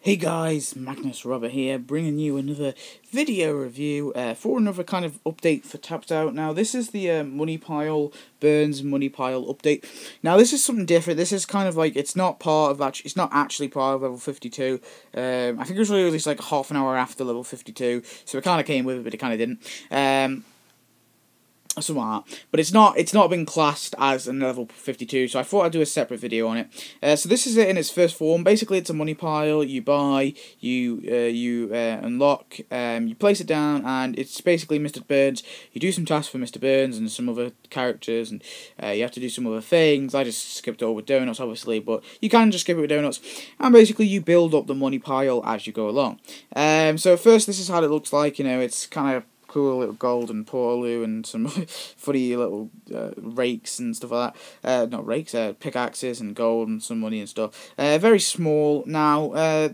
Hey guys, Magnus Robert here, bringing you another video review for another kind of update for Tapped Out. Now, this is the Money Pile Burns Money Pile update. Now, this is something different. This is kind of like, it's not actually part of level 52. I think it was released like half an hour after level 52, so it kind of came with it, but it kind of didn't. Something like that. But it's not been classed as a level 52, so I thought I'd do a separate video on it. So this is it in its first form. Basically, it's a money pile. You buy, you unlock, you place it down, and it's basically Mr. Burns. You do some tasks for Mr. Burns and some other characters, and you have to do some other things. I just skipped it all with donuts, obviously, but you can just skip it with donuts. And basically, you build up the money pile as you go along. So first, this is how it looks like. You know, it's kind of cool little golden portaloo and some funny little rakes and stuff like that. Not rakes, pickaxes and gold and some money and stuff. Very small. Now,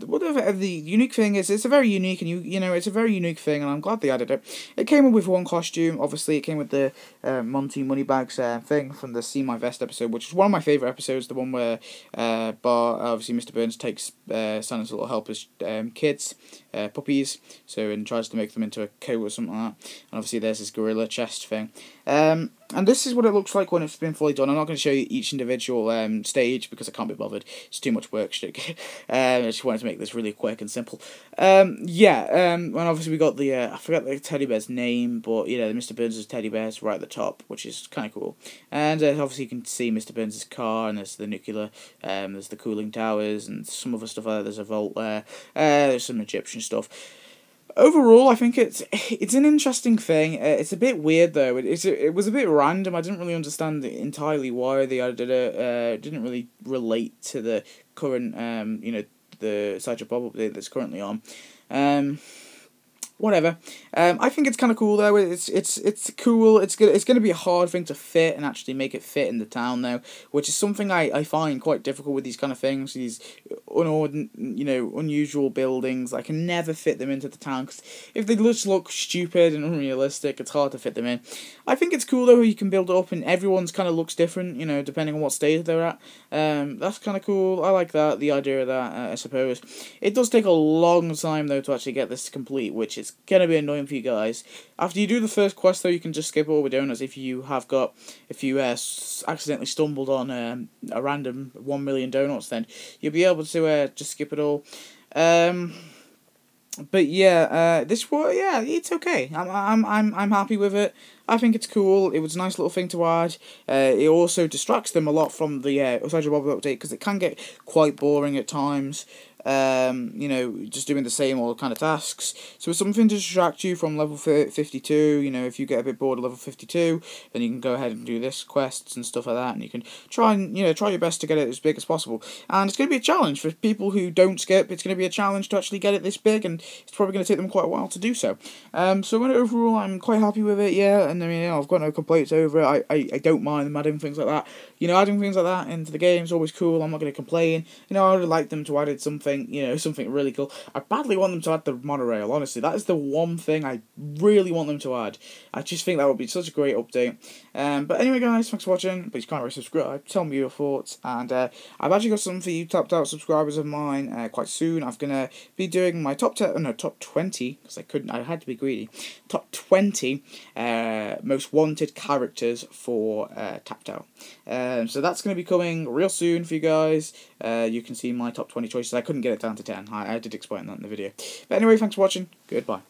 whatever the unique thing is, it's a very unique and you know it's a very unique thing, and I'm glad they added it. It came with one costume. Obviously, it came with the Monty Moneybags thing from the See My Vest episode, which is one of my favourite episodes. The one where obviously Mr. Burns takes Santa's little helpers kids, puppies, and tries to make them into a coat or something like that. And obviously there's this gorilla chest thing. And this is what it looks like when it's been fully done. I'm not going to show you each individual stage because I can't be bothered. It's too much work. I just wanted to make this really quick and simple. And obviously we got the, I forgot the teddy bear's name, but you know, the Mr. Burns' teddy bear's right at the top, which is kind of cool. And obviously you can see Mr. Burns' car, and there's the nuclear, there's the cooling towers, and some other stuff like that. There's a vault there, there's some Egyptian stuff. Overall, I think it's an interesting thing. It's a bit weird though. It was a bit random. I didn't really understand entirely why they added it. It didn't really relate to the current the Sideshow Bob update that's currently on. Whatever. I think it's kind of cool though. It's cool. It's gonna be a hard thing to fit and actually make it fit in the town though, which is something I find quite difficult with these kind of things. These unusual buildings. I can never fit them into the town because if they just look stupid and unrealistic, it's hard to fit them in. I think it's cool though. You can build it up and everyone's kind of looks different. You know, depending on what stage they're at. That's kind of cool. I like that. The idea of that. I suppose it does take a long time though to actually get this complete, which is gonna be annoying for you guys. After you do the first quest though, you can just skip all the donuts if you accidentally stumbled on a random 1 million donuts, then you'll be able to just skip it all. But yeah, it's okay. I'm happy with it. I think it's cool. It was a nice little thing to add. It also distracts them a lot from the Sideshow Bob update because it can get quite boring at times. Just doing the same old kind of tasks. So it's something to distract you from level 52. You know, if you get a bit bored of level 52, then you can go ahead and do this quests and stuff like that, and you can try your best to get it as big as possible. And it's going to be a challenge for people who don't skip. It's going to be a challenge to actually get it this big, and it's probably going to take them quite a while to do so. So overall, I'm quite happy with it. Yeah, and I mean, I've got no complaints over it. I don't mind them adding things like that. You know, adding things like that into the game is always cool. I'm not going to complain. You know, I would like them to add something. Something really cool. I badly want them to add the monorail, honestly. That is the one thing I really want them to add. I just think that would be such a great update. But anyway, guys, thanks for watching. Please kindly subscribe. Tell me your thoughts. And I've actually got something for you Tapped Out subscribers of mine quite soon. I'm going to be doing my top 20, because I had to be greedy. Top 20 most wanted characters for Tapped Out. So that's going to be coming real soon for you guys. You can see my top 20 choices. I couldn't get it down to 10. I did explain that in the video. But anyway, thanks for watching. Goodbye.